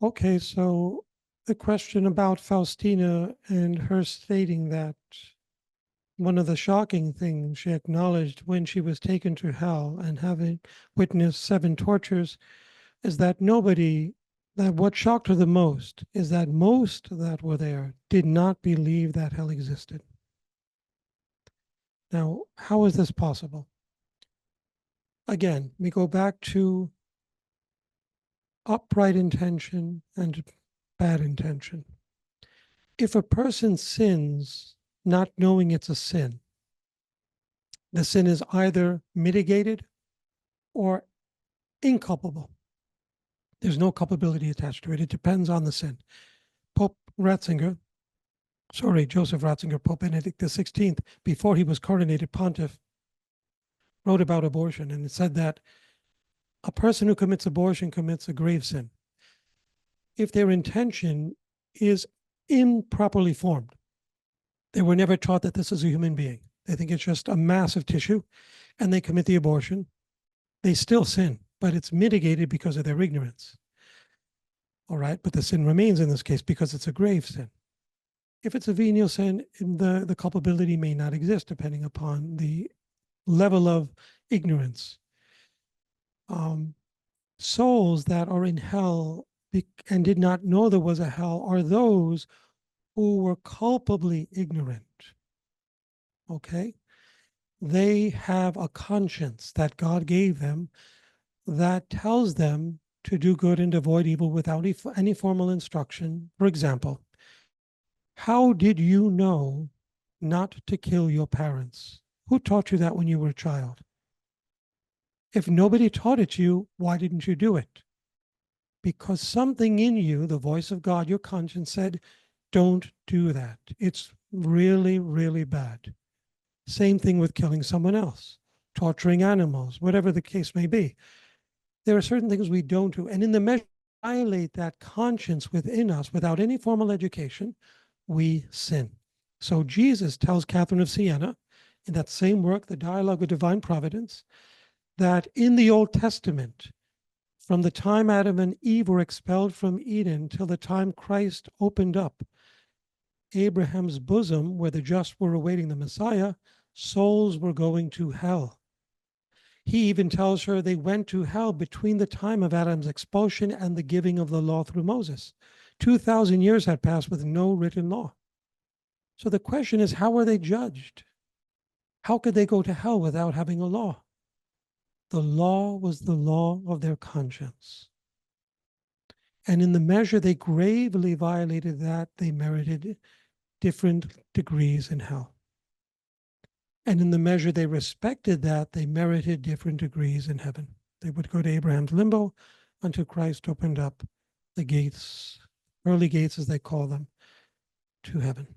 Okay, so the question about Faustina and her stating that one of the shocking things she acknowledged when she was taken to hell and having witnessed 7 tortures is that what shocked her the most is that most that were there did not believe that hell existed. Now, how is this possible? Again, we go back to upright intention and bad intention. If a person sins not knowing it's a sin, the sin is either mitigated or inculpable. There's no culpability attached to it. It depends on the sin. Joseph Ratzinger, Pope Benedict XVI, before he was coronated pontiff, wrote about abortion, and it said that a person who commits abortion commits a grave sin if their intention is improperly formed. They were never taught that this is a human being. They think it's just a mass of tissue, and they commit the abortion. They still sin, but it's mitigated because of their ignorance. All right, but the sin remains in this case because it's a grave sin. If it's a venial sin, the culpability may not exist depending upon the level of ignorance. Souls that are in hell and did not know there was a hell are those who were culpably ignorant. Okay? They have a conscience that God gave them that tells them to do good and avoid evil without any formal instruction. For example, how did you know not to kill your parents? Who taught you that when you were a child? If nobody taught it to you, why didn't you do it? Because something in you, the voice of God, your conscience said, don't do that. It's really, really bad. Same thing with killing someone else, torturing animals, whatever the case may be. There are certain things we don't do. And in the measure we violate that conscience within us without any formal education, we sin. So Jesus tells Catherine of Siena in that same work, The Dialogue of Divine Providence, that in the Old Testament, from the time Adam and Eve were expelled from Eden till the time Christ opened up Abraham's bosom, where the just were awaiting the Messiah, souls were going to hell. He even tells her they went to hell between the time of Adam's expulsion and the giving of the law through Moses. 2,000 years had passed with no written law. So the question is, how were they judged? How could they go to hell without having a law? The law was the law of their conscience. And in the measure they gravely violated that, they merited different degrees in hell. And in the measure they respected that, they merited different degrees in heaven. They would go to Abraham's limbo until Christ opened up the gates, early gates as they call them, to heaven.